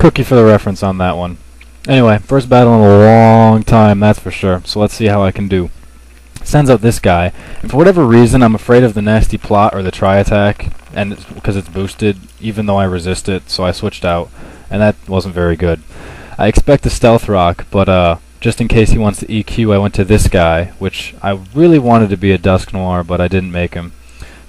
Cookie for the reference on that one. Anyway, first battle in a long time, that's for sure. So let's see how I can do. Sends out this guy, and for whatever reason, I'm afraid of the nasty plot or the try attack, and because it's boosted, even though I resist it, so I switched out, and that wasn't very good. I expect a stealth rock, but just in case he wants to EQ, I went to this guy, which I really wanted to be a Dusk Noir, but I didn't make him.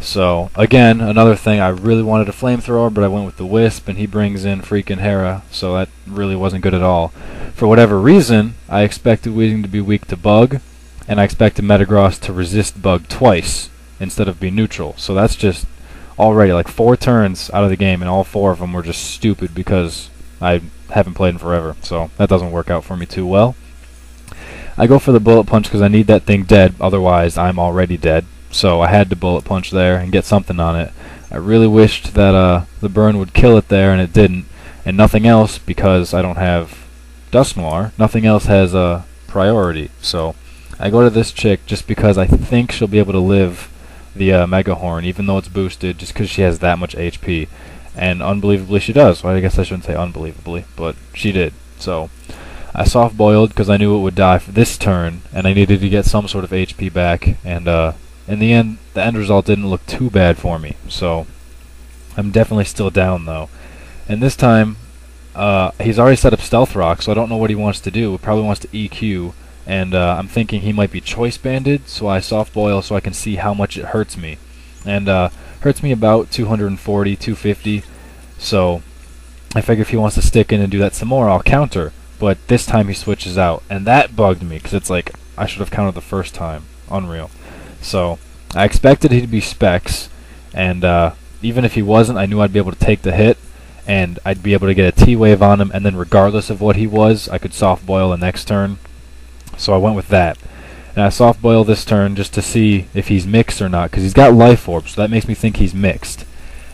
So, again, another thing, I really wanted a flamethrower, but I went with the Wisp, and he brings in freaking Hera, so that really wasn't good at all. For whatever reason, I expected Weezing to be weak to Bug, and I expected Metagross to resist Bug twice, instead of be neutral. So that's just already like 4 turns out of the game, and all 4 of them were just stupid because I haven't played in forever, so that doesn't work out for me too well. I go for the Bullet Punch because I need that thing dead, otherwise I'm already dead. So I had to Bullet Punch there and get something on it. I really wished that the burn would kill it there, and it didn't. And nothing else, because I don't have Dusk Noir, nothing else has a priority. So I go to this chick just because I think she'll be able to live the Mega Horn, even though it's boosted, just because she has that much HP. And unbelievably she does. Well, I guess I shouldn't say unbelievably, but she did. So I soft boiled because I knew it would die for this turn, and I needed to get some sort of HP back, and in the end result didn't look too bad for me. So I'm definitely still down though. And this time he's already set up Stealth Rock, so I don't know what he wants to do. He probably wants to EQ, and I'm thinking he might be Choice Banded, so I soft boil so I can see how much it hurts me. And hurts me about 240, 250. So I figure if he wants to stick in and do that some more, I'll counter. But this time he switches out, and that bugged me because it's like I should have countered the first time. Unreal. So I expected he to be Specs, and even if he wasn't, I knew I'd be able to take the hit, and I'd be able to get a T-Wave on him, and then regardless of what he was, I could soft boil the next turn. So I went with that. And I soft boil this turn just to see if he's mixed or not, because he's got Life Orb, so that makes me think he's mixed.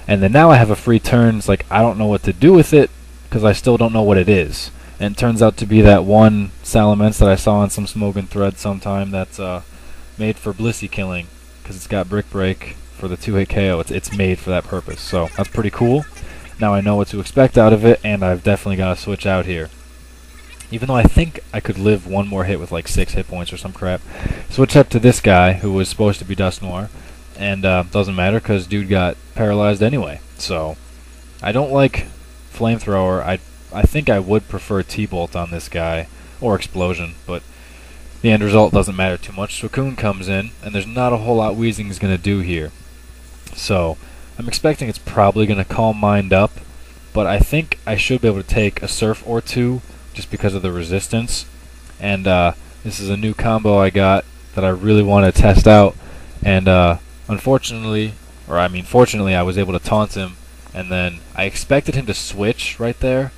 And then now I have a free turn. It's like I don't know what to do with it, because I still don't know what it is. And it turns out to be that one Salamence that I saw on some Smokin' thread sometime that's made for Blissey killing, because it's got Brick Break for the 2-hit KO. It's made for that purpose, so that's pretty cool. Now I know what to expect out of it, and I've definitely got to switch out here. Even though I think I could live one more hit with like 6 hit points or some crap. Switch up to this guy who was supposed to be Dusk Noir, and doesn't matter because dude got paralyzed anyway. So I don't like Flamethrower. I think I would prefer T-Bolt on this guy, or Explosion, but the end result doesn't matter too much. Suicune comes in, and there's not a whole lot Weezing is going to do here. So I'm expecting it's probably going to Calm Mind up, but I think I should be able to take a Surf or two just because of the resistance. And this is a new combo I got that I really want to test out, and unfortunately, or I mean fortunately, I was able to taunt him, and then I expected him to switch right there.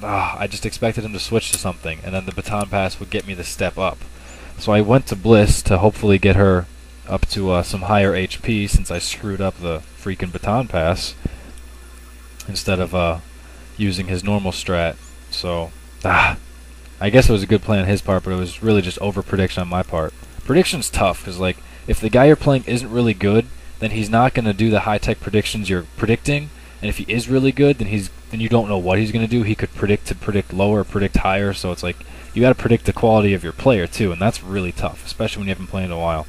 I just expected him to switch to something, and then the Baton Pass would get me the step up. So I went to Bliss to hopefully get her up to some higher HP, since I screwed up the freaking Baton Pass instead of using his normal strat. So I guess it was a good play on his part, but it was really just over prediction on my part. Prediction's tough, because like if the guy you're playing isn't really good, then he's not going to do the high-tech predictions you're predicting. And if he is really good, then you don't know what he's going to do. He could predict lower, predict higher. So it's like you got to predict the quality of your player too, and that's really tough, especially when you haven't played in a while.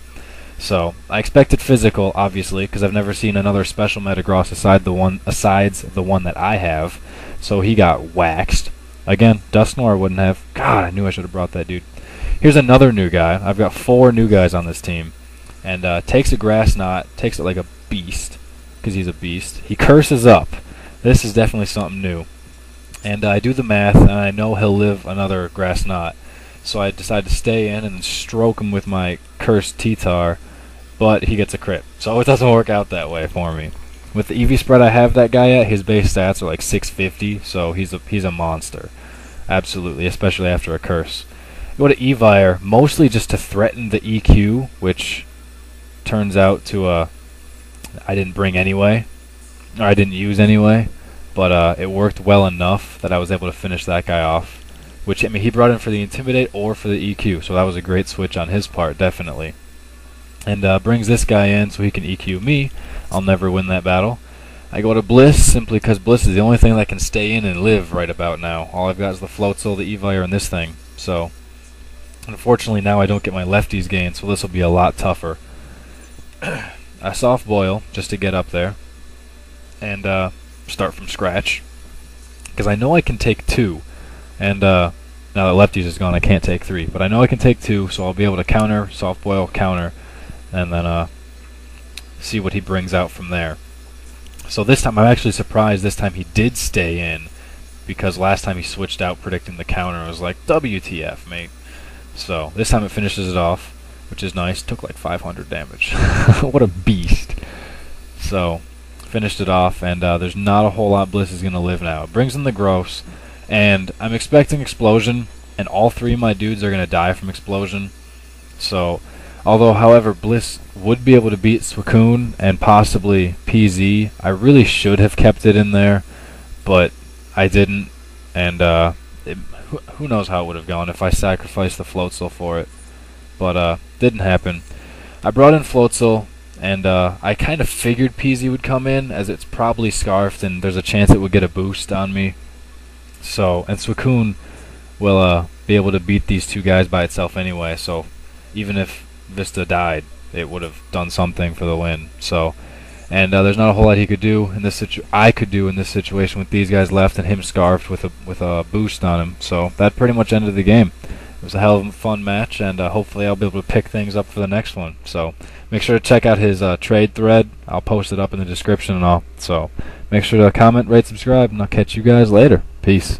So I expected physical, obviously, because I've never seen another special Metagross aside the one that I have. So he got waxed. Again, Dusk Noir wouldn't have. God, I knew I should have brought that dude. Here's another new guy. I've got 4 new guys on this team, and takes a Grass Knot, takes it like a beast. Because he's a beast. He curses up. This is definitely something new. And I do the math, and I know he'll live another Grass Knot. So I decide to stay in and stroke him with my cursed T-Tar, but he gets a crit. So it doesn't work out that way for me. With the EV spread I have that guy at, his base stats are like 650, so he's a monster. Absolutely, especially after a curse. Go to Evire, mostly just to threaten the EQ, which turns out to I didn't bring anyway, or I didn't use anyway, but it worked well enough that I was able to finish that guy off. Which, I mean, he brought in for the Intimidate or for the EQ, so that was a great switch on his part, definitely. And brings this guy in so he can EQ me. I'll never win that battle. I go to Bliss simply because Bliss is the only thing that can stay in and live right about now. All I've got is the Floatzel, the Evire, and this thing. So, unfortunately now I don't get my lefties gain, so this will be a lot tougher. I soft boil just to get up there and start from scratch, because I know I can take 2, and now that lefties is gone I can't take 3, but I know I can take 2, so I'll be able to counter, soft boil, counter, and then see what he brings out from there. So this time I'm actually surprised this time he did stay in, because last time he switched out predicting the counter. I was like, WTF, mate. So this time it finishes it off, which is nice. Took like 500 damage. What a beast. So finished it off, and there's not a whole lot Bliss is going to live now. It brings in the Gross, and I'm expecting Explosion, and all 3 of my dudes are going to die from Explosion. So, however, Bliss would be able to beat Suicune and possibly PZ, I really should have kept it in there, but I didn't, and who knows how it would have gone if I sacrificed the Floatzel for it. But didn't happen. I brought in Floatzel, and I kind of figured PZ would come in, as it's probably Scarfed, and there's a chance it would get a boost on me. So, and Suicune will be able to beat these 2 guys by itself anyway, so even if Vista died, it would have done something for the win. So, and there's not a whole lot he could do in this I could do in this situation with these guys left and him Scarfed with a boost on him. So that pretty much ended the game. It was a hell of a fun match, and hopefully I'll be able to pick things up for the next one. So make sure to check out his trade thread. I'll post it up in the description and all. So make sure to comment, rate, subscribe, and I'll catch you guys later. Peace.